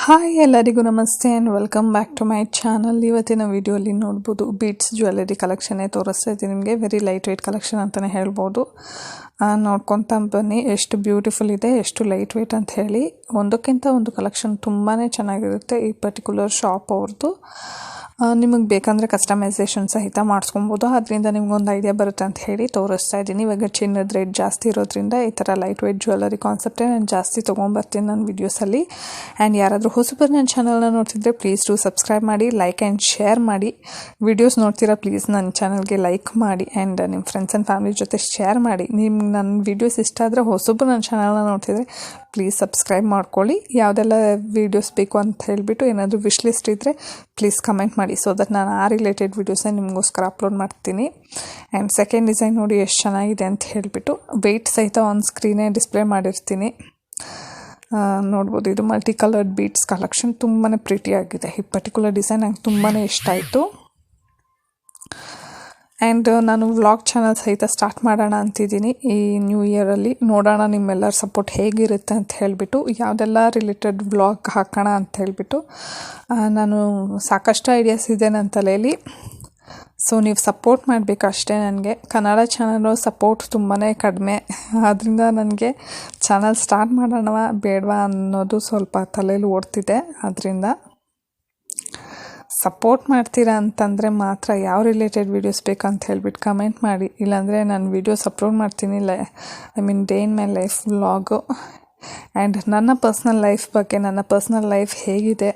Hi ಎಲ್ಲರಿಗೂ ನಮಸ್ತೆ and welcome back to my channel. ಇವತ್ತಿನ ವಿಡಿಯೋಲಿ ನೋಡ್ಬೋದು ಬೀಟ್ಸ್ ಜ್ಯುವೆಲರಿ ಕಲೆಕ್ಷನ್ನೇ ತೋರಿಸ್ತಾ ಇದ್ದೀನಿ ನಿಮಗೆ. ವೆರಿ ಲೈಟ್ ವೆಯ್ಟ್ ಕಲೆಕ್ಷನ್ ಅಂತಲೇ ಹೇಳ್ಬೋದು. ನೋಡ್ಕೊತಾ ಬನ್ನಿ ಎಷ್ಟು ಬ್ಯೂಟಿಫುಲ್ ಇದೆ, ಎಷ್ಟು ಲೈಟ್ ವೆಯ್ಟ್ ಅಂತ ಹೇಳಿ. ಒಂದಕ್ಕಿಂತ ಒಂದು ಕಲೆಕ್ಷನ್ ತುಂಬಾ ಚೆನ್ನಾಗಿರುತ್ತೆ ಈ ಪರ್ಟಿಕ್ಯುಲರ್ ಶಾಪ್ ಅವ್ರದ್ದು. ನಿಮಗೆ ಬೇಕಂದರೆ ಕಸ್ಟಮೈಸೇಷನ್ ಸಹಿತ ಮಾಡಿಸ್ಕೊಬೋದು. ಅದರಿಂದ ನಿಮ್ಗೊಂದು ಐಡಿಯಾ ಬರುತ್ತೆ ಅಂತ ಹೇಳಿ ತೋರಿಸ್ತಾ ಇದ್ದೀನಿ. ಇವಾಗ ಚಿನ್ನದ ರೇಟ್ ಜಾಸ್ತಿ ಇರೋದ್ರಿಂದ ಈ ಥರ ಲೈಟ್ ವೆಯ್ಟ್ ಜ್ಯುವೆಲರಿ ಕಾನ್ಸೆಪ್ಟೇ ನಾನು ಜಾಸ್ತಿ ತೊಗೊಂಬರ್ತೀನಿ ನನ್ನ ವೀಡಿಯೋಸಲ್ಲಿ. ಆ್ಯಂಡ್ ಯಾರಾದರೂ ಹೊಸಬರು ನನ್ನ ಚಾನಲ್ನ ನೋಡ್ತಿದ್ರೆ ಪ್ಲೀಸ್ ಟು ಸಬ್ಸ್ಕ್ರೈಬ್ ಮಾಡಿ, ಲೈಕ್ ಆ್ಯಂಡ್ ಶೇರ್ ಮಾಡಿ. ವೀಡಿಯೋಸ್ ನೋಡ್ತೀರಾ ಪ್ಲೀಸ್ ನನ್ನ ಚಾನಲ್ಗೆ ಲೈಕ್ ಮಾಡಿ ಆ್ಯಂಡ್ ನಿಮ್ಮ ಫ್ರೆಂಡ್ಸ್ ಆ್ಯಂಡ್ ಫ್ಯಾಮಿಲಿ ಜೊತೆ ಶೇರ್ ಮಾಡಿ. ನಿಮ್ಗೆ ನನ್ನ ವೀಡಿಯೋಸ್ ಇಷ್ಟ ಆದರೆ ಹೊಸಬರು ನನ್ನ ಚಾನಲ್ನ ನೋಡ್ತಿದ್ರೆ ಪ್ಲೀಸ್ ಸಬ್ಸ್ಕ್ರೈಬ್ ಮಾಡ್ಕೊಳ್ಳಿ. ಯಾವುದೆಲ್ಲ ವೀಡಿಯೋಸ್ ಬೇಕು ಅಂತ ಹೇಳಿಬಿಟ್ಟು ಏನಾದರೂ ವಿಶ್ ಲಿಸ್ಟ್ ಇದ್ದರೆ ಪ್ಲೀಸ್ ಕಮೆಂಟ್ ಮಾಡಿ, ಸೊ ದಟ್ ನಾನು ಆ ರಿಲೇಟೆಡ್ ವೀಡಿಯೋಸ್ನ ನಿಮಗೋಸ್ಕರ ಅಪ್ಲೋಡ್ ಮಾಡ್ತೀನಿ. ಆ್ಯಂಡ್ ಸೆಕೆಂಡ್ ಡಿಸೈನ್ ನೋಡಿ ಎಷ್ಟು ಚೆನ್ನಾಗಿದೆ ಅಂತ ಹೇಳಿಬಿಟ್ಟು ವೆಯ್ಟ್ ಸಹಿತ ಆನ್ ಸ್ಕ್ರೀನೇ ಡಿಸ್ಪ್ಲೇ ಮಾಡಿರ್ತೀನಿ. ನೋಡ್ಬೋದು, ಇದು ಮಲ್ಟಿ ಕಲರ್ಡ್ ಬೀಟ್ಸ್ ಕಲೆಕ್ಷನ್ ತುಂಬಾ ಪ್ರಿಟಿಯಾಗಿದೆ. ಈ ಪರ್ಟಿಕ್ಯುಲರ್ ಡಿಸೈನ್ ನಂಗೆ ತುಂಬಾ ಇಷ್ಟ ಆಯಿತು. ಆ್ಯಂಡ್ ನಾನು ವ್ಲಾಗ್ ಚಾನಲ್ ಸಹಿತ ಸ್ಟಾರ್ಟ್ ಮಾಡೋಣ ಅಂತಿದ್ದೀನಿ ಈ ನ್ಯೂ ಇಯರಲ್ಲಿ. ನೋಡೋಣ ನಿಮ್ಮೆಲ್ಲರ ಸಪೋರ್ಟ್ ಹೇಗಿರುತ್ತೆ ಅಂತ ಹೇಳಿಬಿಟ್ಟು, ಯಾವುದೆಲ್ಲ ರಿಲೇಟೆಡ್ ವ್ಲಾಗ್ ಹಾಕೋಣ ಅಂತ ಹೇಳಿಬಿಟ್ಟು ನಾನು ಸಾಕಷ್ಟು ಐಡಿಯಾಸ್ ಇದೆ ನನ್ನ ತಲೆಯಲ್ಲಿ. ಸೊ ನೀವು ಸಪೋರ್ಟ್ ಮಾಡಬೇಕು ಅಷ್ಟೇ. ನನಗೆ ಕನ್ನಡ ಚಾನಲು ಸಪೋರ್ಟ್ ತುಂಬಾ ಕಡಿಮೆ, ಆದ್ದರಿಂದ ನನಗೆ ಚಾನಲ್ ಸ್ಟಾರ್ಟ್ ಮಾಡೋಣವಾ ಬೇಡವಾ ಅನ್ನೋದು ಸ್ವಲ್ಪ ತಲೆಯಲ್ಲಿ ಓಡ್ತಿದೆ. ಅದರಿಂದ ಸಪೋರ್ಟ್ ಮಾಡ್ತೀರಾ ಅಂತಂದರೆ ಮಾತ್ರ ಯಾವ ರಿಲೇಟೆಡ್ ವೀಡಿಯೋಸ್ ಬೇಕಂತ ಹೇಳ್ಬಿಟ್ಟು ಕಮೆಂಟ್ ಮಾಡಿ. ಇಲ್ಲಾಂದರೆ ನಾನು ವೀಡಿಯೋಸ್ ಅಪ್ಲೋಡ್ ಮಾಡ್ತೀನಿ. Day in my life vlog and ನನ್ನ ಪರ್ಸ್ನಲ್ ಲೈಫ್ ಬಗ್ಗೆ, ನನ್ನ ಪರ್ಸ್ನಲ್ ಲೈಫ್ ಹೇಗಿದೆ,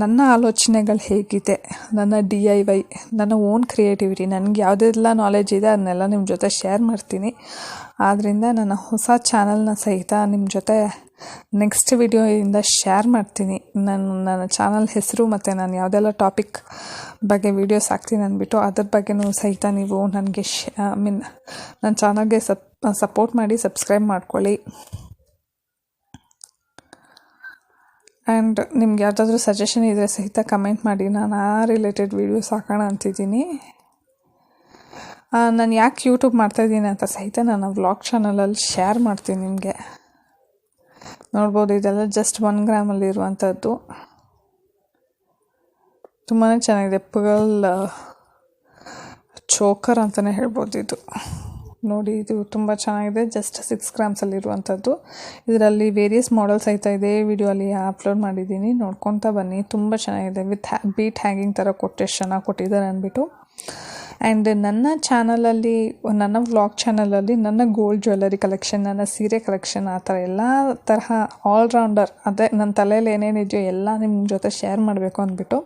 ನನ್ನ ಆಲೋಚನೆಗಳು ಹೇಗಿದೆ, ನನ್ನ DIY, ನನ್ನ ಓನ್ ಕ್ರಿಯೇಟಿವಿಟಿ, ನನಗೆ ಯಾವುದೆಲ್ಲ ನಾಲೆಜ್ ಇದೆ ಅದನ್ನೆಲ್ಲ ನಿಮ್ಮ ಜೊತೆ ಶೇರ್ ಮಾಡ್ತೀನಿ. ಆದ್ದರಿಂದ ನನ್ನ ಹೊಸ ಚಾನಲ್ನ ಸಹಿತ ನಿಮ್ಮ ಜೊತೆ ನೆಕ್ಸ್ಟ್ ವಿಡಿಯೋಯಿಂದ ಶೇರ್ ಮಾಡ್ತೀನಿ. ನನ್ನ ಚಾನಲ್ ಹೆಸರು ಮತ್ತು ನಾನು ಯಾವುದೆಲ್ಲ ಟಾಪಿಕ್ ಬಗ್ಗೆ ವೀಡಿಯೋಸ್ ಹಾಕ್ತೀನಿ ಅಂದ್ಬಿಟ್ಟು ಅದ್ರ ಬಗ್ಗೆನೂ ಸಹಿತ ನೀವು ನನಗೆ ನನ್ನ ಚಾನಲ್ಗೆ ಸಪೋರ್ಟ್ ಮಾಡಿ, ಸಬ್ಸ್ಕ್ರೈಬ್ ಮಾಡ್ಕೊಳ್ಳಿ. ಆ್ಯಂಡ್ ನಿಮ್ಗೆ ಯಾವುದಾದ್ರೂ ಸಜೆಷನ್ ಇದ್ದರೆ ಸಹಿತ ಕಮೆಂಟ್ ಮಾಡಿ, ನಾನು ಆ ರಿಲೇಟೆಡ್ ವೀಡಿಯೋಸ್ ಹಾಕೋಣ ಅಂತಿದ್ದೀನಿ. ನಾನು ಯಾಕೆ ಯೂಟ್ಯೂಬ್ ಮಾಡ್ತಾಯಿದ್ದೀನಿ ಅಂತ ಸಹಿತ ನಾನು ವ್ಲಾಗ್ ಚಾನಲಲ್ಲಿ ಶೇರ್ ಮಾಡ್ತೀನಿ ನಿಮಗೆ. ನೋಡ್ಬೋದು, ಇದೆಲ್ಲ ಜಸ್ಟ್ 1 ಗ್ರಾಮಲ್ಲಿ ಇರುವಂಥದ್ದು. ತುಂಬಾ ಚೆನ್ನಾಗಿದೆ. ಪರ್ಲ್ ಚೋಕರ್ ಅಂತಲೇ ಹೇಳ್ಬೋದು ಇದು. ನೋಡಿ, ಇದು ತುಂಬ ಚೆನ್ನಾಗಿದೆ. ಜಸ್ಟ್ 6 ಗ್ರಾಮ್ಸಲ್ಲಿರುವಂಥದ್ದು. ಇದರಲ್ಲಿ ವೇರಿಯಸ್ ಮಾಡೆಲ್ಸ್ ಸಹಿತ ಇದೆ. ವಿಡಿಯೋಲಿ ಅಪ್ಲೋಡ್ ಮಾಡಿದ್ದೀನಿ, ನೋಡ್ಕೊತಾ ಬನ್ನಿ. ತುಂಬ ಚೆನ್ನಾಗಿದೆ. ವಿತ್ ಬೀಟ್ ಹ್ಯಾಂಗಿಂಗ್ ಥರ ಎಷ್ಟು ಚೆನ್ನಾಗಿ ಕೊಟ್ಟಿದ್ದಾರೆ ಅಂದ್ಬಿಟ್ಟು. ಆ್ಯಂಡ್ ನನ್ನ ಚಾನಲಲ್ಲಿ, ನನ್ನ ವ್ಲಾಗ್ ಚಾನಲಲ್ಲಿ ನನ್ನ ಗೋಲ್ಡ್ ಜ್ಯುವೆಲರಿ ಕಲೆಕ್ಷನ್, ನನ್ನ ಸೀರೆ ಕಲೆಕ್ಷನ್, ಆ ಥರ ಎಲ್ಲ ತರಹ ಆಲ್ರೌಂಡರ್, ಅದೇ ನನ್ನ ತಲೆಯಲ್ಲಿ ಏನೇನಿದೆಯೋ ಎಲ್ಲ ನಿಮ್ಮ ಜೊತೆ ಶೇರ್ ಮಾಡಬೇಕು ಅಂದ್ಬಿಟ್ಟು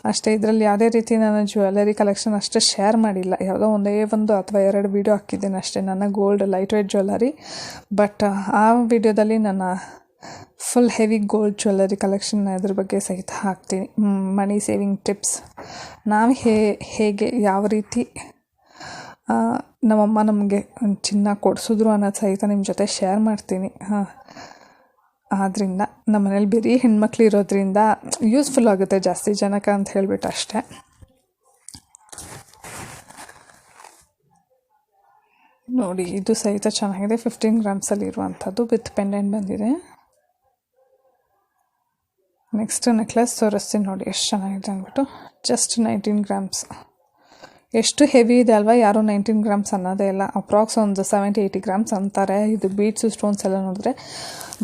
ಅಷ್ಟೇ. ಇದರಲ್ಲಿ ಯಾವುದೇ ರೀತಿ ನನ್ನ ಜ್ಯುವೆಲರಿ ಕಲೆಕ್ಷನ್ ಅಷ್ಟೇ ಶೇರ್ ಮಾಡಿಲ್ಲ. ಯಾವುದೋ ಒಂದೇ 1 ಅಥವಾ 2 ವೀಡಿಯೋ ಹಾಕಿದ್ದೇನೆ ಅಷ್ಟೇ ನನ್ನ gold light weight jewellery. But ಆ ವಿಡಿಯೋದಲ್ಲಿ ನನ್ನ full heavy gold jewellery collection ಅದ್ರ ಬಗ್ಗೆ ಸಹಿತ ಹಾಕ್ತೀನಿ. ಮನಿ ಸೇವಿಂಗ್ ಟಿಪ್ಸ್, ನಾವು ಹೇಗೆ ಯಾವ ರೀತಿ ನಮ್ಮಮ್ಮ ನಮಗೆ ಚಿನ್ನ ಕೊಡಿಸಿದ್ರು ಅನ್ನೋದು ಸಹಿತ ನಿಮ್ಮ ಜೊತೆ ಶೇರ್ ಮಾಡ್ತೀನಿ. ಆದ್ದರಿಂದ ನಮ್ಮ ಮನೇಲಿ ಬರೀ ಹೆಣ್ಮಕ್ಳು ಇರೋದ್ರಿಂದ ಯೂಸ್ಫುಲ್ ಆಗುತ್ತೆ ಜಾಸ್ತಿ ಜನಕ್ಕೆ ಅಂತ ಹೇಳಿಬಿಟ್ಟು ಅಷ್ಟೇ. ನೋಡಿ, ಇದು ಸಹಿತ ಚೆನ್ನಾಗಿದೆ. 15 ಗ್ರಾಮ್ಸಲ್ಲಿ ಇರುವಂಥದ್ದು ವಿತ್ ಪೆಂಡೆಂಟ್ ಬಂದಿದೆ. ನೆಕ್ಸ್ಟ್ ನೆಕ್ಲೆಸ್ ತೋರಿಸ್ತೀನಿ ನೋಡಿ ಎಷ್ಟು ಚೆನ್ನಾಗಿದೆ ಅಂದ್ಬಿಟ್ಟು. Just 19 grams. ಎಷ್ಟು ಹೆವಿ ಇದೆ ಅಲ್ವಾ, ಯಾರೂ 19 ಗ್ರಾಮ್ಸ್ ಅನ್ನೋದೇ ಇಲ್ಲ. ಅಪ್ರಾಕ್ಸ್ ಒಂದು 70-80 ಗ್ರಾಮ್ಸ್ ಅಂತಾರೆ ಇದು ಬೀಟ್ಸು ಸ್ಟೋನ್ಸ್ ಎಲ್ಲ ನೋಡಿದ್ರೆ.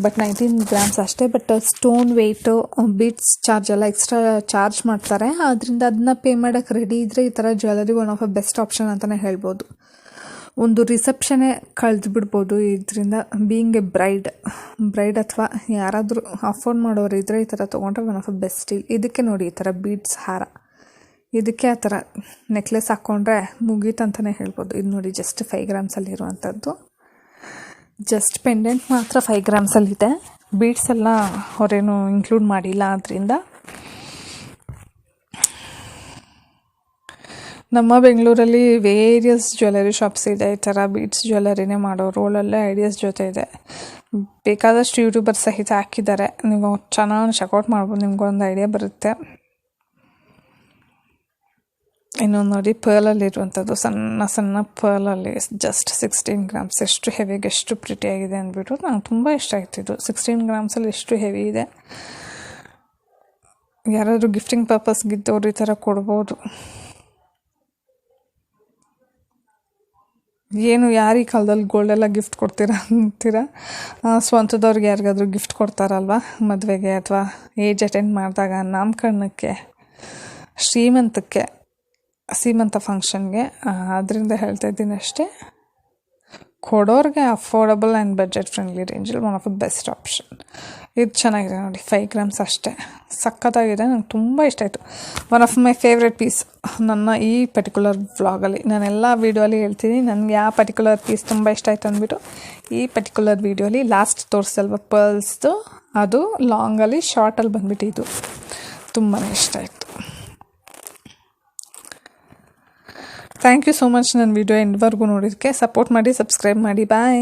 ಬಟ್ 19 ಗ್ರಾಮ್ಸ್ ಅಷ್ಟೇ. But stone weight, beads charge ಎಲ್ಲ ಎಕ್ಸ್ಟ್ರಾ ಚಾರ್ಜ್ ಮಾಡ್ತಾರೆ. ಆದ್ದರಿಂದ ಅದನ್ನ ಪೇ ಮಾಡೋಕ್ಕೆ ರೆಡಿ ಇದ್ದರೆ ಈ ಥರ jewellery one of a best option ಅಂತಲೇ ಹೇಳ್ಬೋದು. ಒಂದು ರಿಸೆಪ್ಷನ್ನೇ ಕಳೆದು ಬಿಡ್ಬೋದು ಇದರಿಂದ. ಬೀಯಿಂಗ್ ಎ ಬ್ರೈಡ್ ಅಥವಾ ಯಾರಾದರೂ ಅಫೋರ್ಡ್ ಮಾಡೋರು ಇದ್ದರೆ ಈ ಥರ ತೊಗೊಂಡ್ರೆ one of a best deal. ಇದಕ್ಕೆ ನೋಡಿ, ಈ ಥರ ಬೀಡ್ಸ್ ಹಾರ, ಇದಕ್ಕೆ ಆ ಥರ ನೆಕ್ಲೆಸ್ ಹಾಕ್ಕೊಂಡ್ರೆ ಮುಗೀತಂತಲೇ ಹೇಳ್ಬೋದು. ಇದು ನೋಡಿ, ಜಸ್ಟ್ 5 ಗ್ರಾಮ್ಸಲ್ಲಿರುವಂಥದ್ದು. ಜಸ್ಟ್ ಪೆಂಡೆಂಟ್ ಮಾತ್ರ 5 ಗ್ರಾಮ್ಸಲ್ಲಿದೆ. ಬೀಡ್ಸ್ ಎಲ್ಲ ಅವರೇನು ಇನ್ಕ್ಲೂಡ್ ಮಾಡಿಲ್ಲ. ಆದ್ದರಿಂದ ನಮ್ಮ ಬೆಂಗಳೂರಲ್ಲಿ ವೇರಿಯಸ್ ಜ್ಯುವೆಲರಿ ಶಾಪ್ಸ್ ಇದೆ. ಈ ಥರ ಬೀಡ್ಸ್ ಜ್ಯುವೆಲರಿನೇ ಮಾಡೋರು ಒಳ್ಳೊಳ್ಳೆ ಐಡಿಯಾಸ್ ಜೊತೆ ಇದೆ. ಬೇಕಾದಷ್ಟು ಯೂಟ್ಯೂಬರ್ಸ್ ಸಹಿತ ಹಾಕಿದ್ದಾರೆ. ನೀವು ಚಾನಲ್ ಚೆಕ್ಔಟ್ ಮಾಡ್ಬೋದು, ನಿಮ್ಗೊಂದು ಐಡಿಯಾ ಬರುತ್ತೆ. ಇನ್ನೊಂದು ನೋಡಿ ಪರ್ಲಲ್ಲಿರುವಂಥದ್ದು ಸಣ್ಣ ಸಣ್ಣ ಪರ್ಲಲ್ಲಿ ಜಸ್ಟ್ 16 ಗ್ರಾಮ್ಸ್. ಎಷ್ಟು ಹೆವಿಗೆ ಎಷ್ಟು ಪ್ರಿಟಿಯಾಗಿದೆ ಅಂದ್ಬಿಟ್ಟು ನಂಗೆ ತುಂಬ ಇಷ್ಟ ಆಯ್ತಿದ್ದು. 16 ಗ್ರಾಮ್ಸಲ್ಲಿ ಎಷ್ಟು ಹೆವಿ ಇದೆ. ಯಾರಾದರೂ ಗಿಫ್ಟಿಂಗ್ ಪರ್ಪಸ್ಗಿದ್ದವ್ರು ಈ ಥರ ಕೊಡ್ಬೋದು. ಏನು ಯಾರು ಈ ಕಾಲದಲ್ಲಿ ಗೋಲ್ಡೆಲ್ಲ ಗಿಫ್ಟ್ ಕೊಡ್ತೀರಾ ಅಂತೀರಾ? ಸ್ವಂತದವ್ರಿಗೆ ಯಾರಿಗಾದ್ರೂ ಗಿಫ್ಟ್ ಕೊಡ್ತಾರಲ್ವ ಮದುವೆಗೆ ಅಥವಾ ಏಜ್ ಅಟೆಂಡ್ ಮಾಡಿದಾಗ, ನಾಮಕರಣಕ್ಕೆ, ಸೀಮಂತ ಫಂಕ್ಷನ್ಗೆ. ಅದರಿಂದ ಹೇಳ್ತಾ ಇದ್ದೀನಿ ಅಷ್ಟೇ. ಕೊಡೋರಿಗೆ ಅಫೋರ್ಡಬಲ್ ಆ್ಯಂಡ್ ಬಜೆಟ್ ಫ್ರೆಂಡ್ಲಿ ರೇಂಜಲ್ಲಿ one of the best option. ಇದು ಚೆನ್ನಾಗಿದೆ ನೋಡಿ, 5 ಗ್ರಾಮ್ಸ್ ಅಷ್ಟೇ. ಸಖತ್ತಾಗಿದೆ, ನಂಗೆ ತುಂಬ ಇಷ್ಟ ಆಯಿತು. One of my favourite piece ನನ್ನ ಈ ಪರ್ಟಿಕ್ಯುಲರ್ ವ್ಲಾಗಲ್ಲಿ. ನಾನೆಲ್ಲ ವೀಡಿಯೋಲಿ ಹೇಳ್ತೀನಿ ನನಗೆ ಯಾವ ಪರ್ಟಿಕ್ಯುಲರ್ ಪೀಸ್ ತುಂಬ ಇಷ್ಟ ಆಯಿತು ಅಂದ್ಬಿಟ್ಟು. ಈ ಪರ್ಟಿಕ್ಯುಲರ್ ವೀಡಿಯೋಲಿ ಲಾಸ್ಟ್ ತೋರಿಸಲ್ವ ಪರ್ಲ್ಸ್ದು, ಅದು ಲಾಂಗಲ್ಲಿ ಶಾರ್ಟಲ್ಲಿ ಬಂದುಬಿಟ್ಟು ಇದು ತುಂಬಾ ಇಷ್ಟ ಆಯಿತು. ಥ್ಯಾಂಕ್ ಯು ಸೋ ಮಚ್ ನನ್ನ ವೀಡಿಯೋ ಎಂಡ್ವರೆಗೂ ನೋಡೋದಕ್ಕೆ. ಸಪೋರ್ಟ್ ಮಾಡಿ, ಸಬ್ಸ್ಕ್ರೈಬ್ ಮಾಡಿ. ಬಾಯ್.